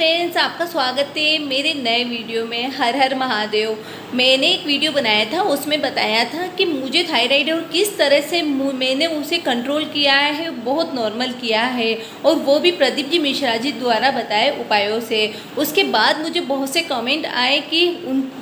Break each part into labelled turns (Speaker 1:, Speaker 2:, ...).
Speaker 1: Friends, आपका स्वागत है मेरे नए वीडियो में। हर हर महादेव। मैंने एक वीडियो बनाया था, उसमें बताया था कि मुझे थायराइड है और किस तरह से मैंने उसे कंट्रोल किया है, बहुत नॉर्मल किया है, और वो भी प्रदीप जी मिश्रा जी द्वारा बताए उपायों से। उसके बाद मुझे बहुत से कमेंट आए कि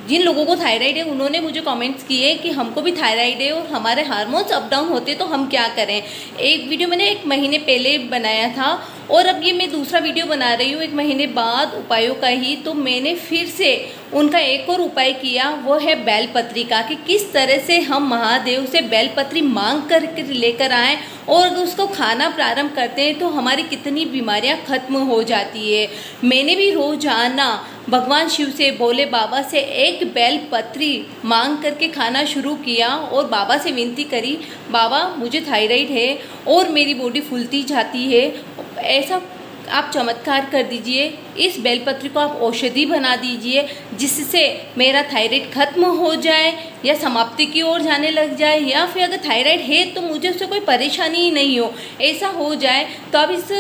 Speaker 1: जिन लोगों को थायराइड है उन्होंने मुझे कमेंट्स किए कि हमको भी थायराइड है और हमारे हार्मोन्स अप डाउन होते तो हम क्या करें। एक वीडियो मैंने 1 महीने पहले बनाया था और अब ये मैं दूसरा वीडियो बना रही हूँ 1 महीने बाद उपायों का ही। तो मैंने फिर से उनका एक और उपाय किया, वो है बेलपत्री का, कि किस तरह से हम महादेव से बेलपत्री मांग कर लेकर आएँ और अगर उसको खाना प्रारंभ करते हैं तो हमारी कितनी बीमारियां खत्म हो जाती है। मैंने भी रोजाना भगवान शिव से, भोले बाबा से एक बेलपत्री मांग करके खाना शुरू किया और बाबा से विनती करी, बाबा मुझे थायराइड है और मेरी बॉडी फूलती जाती है, ऐसा आप चमत्कार कर दीजिए, इस बेलपत्री को आप औषधि बना दीजिए जिससे मेरा थायराइड खत्म हो जाए या समाप्ति की ओर जाने लग जाए, या फिर अगर थायराइड है तो मुझे उससे कोई परेशानी ही नहीं हो, ऐसा हो जाए तो आप इस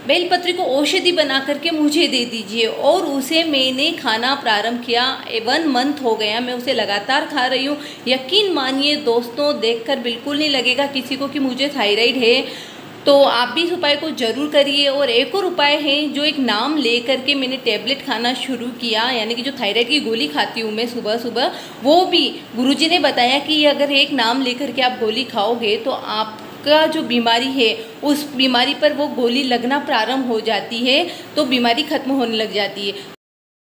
Speaker 1: बेलपत्री को औषधि बना करके मुझे दे दीजिए। और उसे मैंने खाना प्रारंभ किया, 1 मंथ हो गया मैं उसे लगातार खा रही हूँ। यकीन मानिए दोस्तों, देखकर बिल्कुल नहीं लगेगा किसी को कि मुझे थायराइड है। तो आप भी इस उपाय को ज़रूर करिए। और एक और उपाय है जो एक नाम ले करके मैंने टैबलेट खाना शुरू किया, यानी कि जो थायराइड की गोली खाती हूँ मैं सुबह सुबह, वो भी गुरुजी ने बताया कि अगर एक नाम लेकर के आप गोली खाओगे तो आपका जो बीमारी है उस बीमारी पर वो गोली लगना प्रारंभ हो जाती है, तो बीमारी खत्म होने लग जाती है।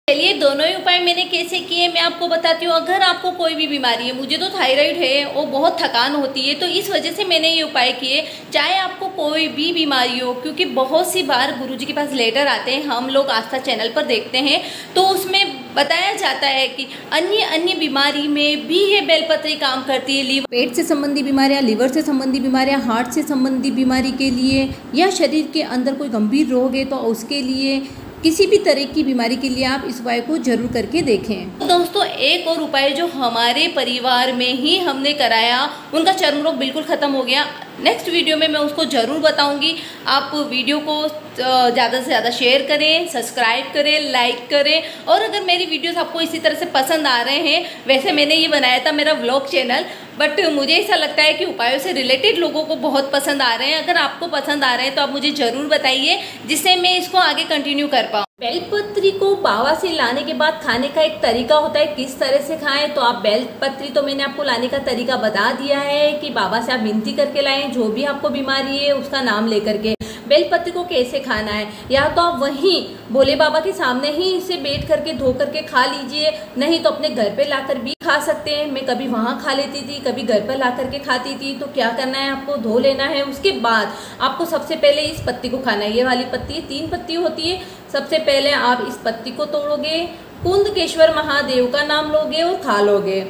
Speaker 1: चलिए, दोनों ही उपाय मैंने कैसे किए मैं आपको बताती हूँ। अगर आपको कोई भी बीमारी है, मुझे तो थायराइड है और बहुत थकान होती है, तो इस वजह से मैंने ये उपाय किए। चाहे आपको कोई भी बीमारी हो, क्योंकि बहुत सी बार गुरुजी के पास लेटर आते हैं, हम लोग आस्था चैनल पर देखते हैं, तो उसमें बताया जाता है कि अन्य बीमारी में भी ये बेलपत्री काम करती है। पेट से संबंधी बीमारियाँ, लिवर से संबंधी बीमारियाँ, हार्ट से संबंधी बीमारी के लिए, या शरीर के अंदर कोई गंभीर रोग है तो उसके लिए, किसी भी तरह की बीमारी के लिए आप इस उपाय को जरूर करके देखें। तो दोस्तों, एक और उपाय जो हमारे परिवार में ही हमने कराया, उनका चर्म रोग बिल्कुल ख़त्म हो गया। नेक्स्ट वीडियो में मैं उसको ज़रूर बताऊंगी। आप वीडियो को ज़्यादा से ज़्यादा शेयर करें, सब्सक्राइब करें, लाइक करें। और अगर मेरी वीडियोस आपको इसी तरह से पसंद आ रहे हैं, वैसे मैंने ये बनाया था मेरा व्लॉग चैनल, बट मुझे ऐसा लगता है कि उपायों से रिलेटेड लोगों को बहुत पसंद आ रहे हैं। अगर आपको पसंद आ रहे हैं तो आप मुझे ज़रूर बताइए, जिससे मैं इसको आगे कंटिन्यू कर पाऊँ। बेलपत्री को बाबा से लाने के बाद खाने का एक तरीका होता है, किस तरह से खाएं। तो आप बेलपत्री तो मैंने आपको लाने का तरीका बता दिया है कि बाबा से आप विनती करके लाएं, जो भी आपको बीमारी है उसका नाम लेकर के। बेलपत्री को कैसे खाना है, या तो आप वहीं भोले बाबा के सामने ही इसे बैठ करके धो करके खा लीजिए, नहीं तो अपने घर पे लाकर भी खा सकते हैं। मैं कभी वहाँ खा लेती थी, कभी घर पर ला करके खाती थी। तो क्या करना है, आपको धो लेना है। उसके बाद आपको सबसे पहले इस पत्ती को खाना है। ये वाली पत्ती, 3 पत्ती होती है। सबसे पहले आप इस पत्ती को तोड़ोगे, कुंदकेश्वर महादेव का नाम लोगे और खा लोगे।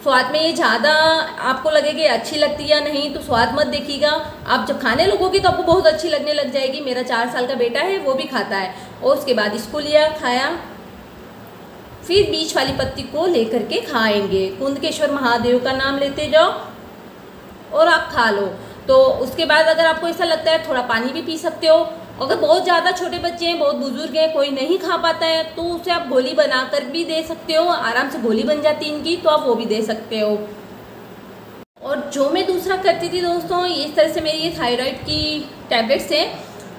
Speaker 1: स्वाद में ये ज़्यादा आपको लगेगी अच्छी लगती या नहीं, तो स्वाद मत देखिएगा। आप जब खाने लगोगे तो आपको बहुत अच्छी लगने लग जाएगी। मेरा 4 साल का बेटा है, वो भी खाता है। और उसके बाद इसको लिया, खाया, फिर बीच वाली पत्ती को लेकर के खाएंगे। कुंदकेश्वर महादेव का नाम लेते जाओ और आप खा लो। तो उसके बाद अगर आपको ऐसा लगता है, थोड़ा पानी भी पी सकते हो। अगर बहुत ज़्यादा छोटे बच्चे हैं, बहुत बुजुर्ग हैं, कोई नहीं खा पाता है, तो उसे आप गोली बनाकर भी दे सकते हो। आराम से गोली बन जाती है इनकी, तो आप वो भी दे सकते हो। और जो मैं दूसरा करती थी दोस्तों, इस तरह से मेरी ये थायराइड की टैबलेट्स हैं,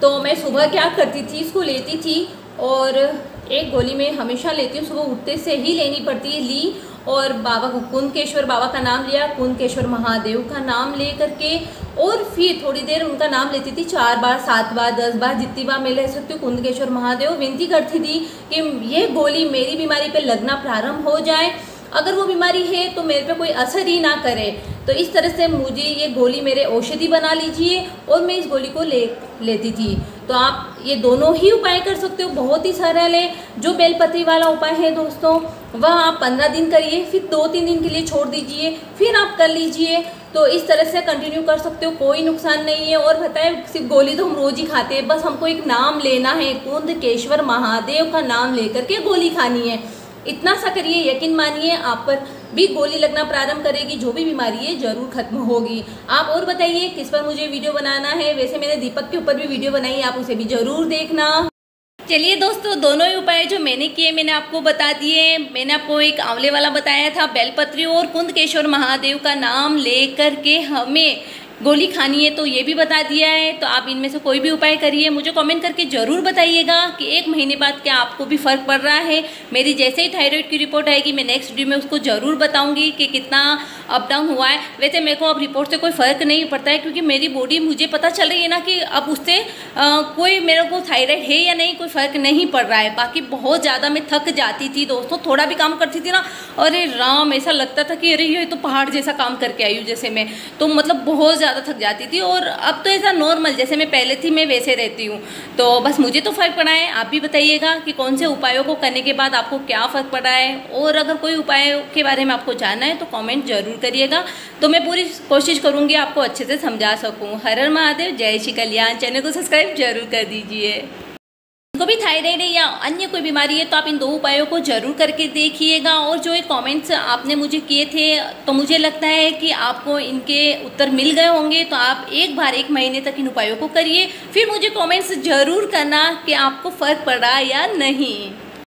Speaker 1: तो मैं सुबह क्या करती थी, इसको लेती थी और एक गोली मैं हमेशा लेती हूँ, सुबह उठते से ही लेनी पड़ती है। ली और बाबा को, कुंदकेश्वर बाबा का नाम लिया, कुंदकेश्वर महादेव का नाम ले करके, और फिर थोड़ी देर उनका नाम लेती थी, 4 बार, 7 बार, 10 बार, जितनी बार मैं ले सकती हूँ। कुंदकेश्वर महादेव विनती करती थी कि ये गोली मेरी बीमारी पे लगना प्रारंभ हो जाए, अगर वो बीमारी है तो मेरे पे कोई असर ही ना करे। तो इस तरह से मुझे ये गोली मेरे औषधि बना लीजिए, और मैं इस गोली को लेती थी। तो आप ये दोनों ही उपाय कर सकते हो, बहुत ही सरल है। जो बेलपत्री वाला उपाय है दोस्तों, वह आप 15 दिन करिए, फिर 2-3 दिन के लिए छोड़ दीजिए, फिर आप कर लीजिए। तो इस तरह से कंटिन्यू कर सकते हो, कोई नुकसान नहीं है। और बताए, सिर्फ गोली तो हम रोज ही खाते हैं, बस हमको एक नाम लेना है, कुंदकेश्वर महादेव का नाम लेकर के गोली खानी है। इतना सा करिए, यकीन मानिए आप पर भी गोली लगना प्रारंभ करेगी, जो भी बीमारी है जरूर खत्म होगी। आप और बताइए किस पर मुझे वीडियो बनाना है। वैसे मैंने दीपक के ऊपर भी वीडियो बनाई, आप उसे भी जरूर देखना। चलिए दोस्तों, दोनों ही उपाय जो मैंने किए मैंने आपको बता दिए। मैंने आपको एक आंवले वाला बताया था, बेलपत्री और कुंदकेश्वर महादेव का नाम लेकर के हमें गोली खानी है, तो ये भी बता दिया है। तो आप इनमें से कोई भी उपाय करिए, मुझे कमेंट करके ज़रूर बताइएगा कि 1 महीने बाद क्या आपको भी फ़र्क पड़ रहा है। मेरी जैसे ही थायराइड की रिपोर्ट आएगी मैं नेक्स्ट वीडियो में उसको ज़रूर बताऊंगी कि कितना अप डाउन हुआ है। वैसे मेरे को अब रिपोर्ट से कोई फ़र्क नहीं पड़ता है, क्योंकि मेरी बॉडी मुझे पता चल रही है ना कि अब उससे कोई मेरे को थायराइड है या नहीं कोई फ़र्क नहीं पड़ रहा है। बाकी बहुत ज़्यादा मैं थक जाती थी दोस्तों, थोड़ा भी काम करती थी ना, अरे राम ऐसा लगता था कि अरे ये तो पहाड़ जैसा काम करके आई हूँ जैसे मैं, तो मतलब बहुत ज़्यादा थक जाती थी। और अब तो ऐसा नॉर्मल जैसे मैं पहले थी मैं वैसे रहती हूँ। तो बस मुझे तो फ़र्क पड़ा है, आप भी बताइएगा कि कौन से उपायों को करने के बाद आपको क्या फ़र्क पड़ा है। और अगर कोई उपाय के बारे में आपको जानना है तो कमेंट जरूर करिएगा, तो मैं पूरी कोशिश करूँगी आपको अच्छे से समझा सकूँ। हर हर महादेव, जय श्री कल्याण। चैनल को सब्सक्राइब जरूर कर दीजिए। को भी थायराइड है या अन्य कोई बीमारी है तो आप इन 2 उपायों को जरूर करके देखिएगा। और जो ये कमेंट्स आपने मुझे किए थे तो मुझे लगता है कि आपको इनके उत्तर मिल गए होंगे। तो आप एक बार 1 महीने तक इन उपायों को करिए, फिर मुझे कमेंट्स जरूर करना कि आपको फ़र्क पड़ रहा है या नहीं।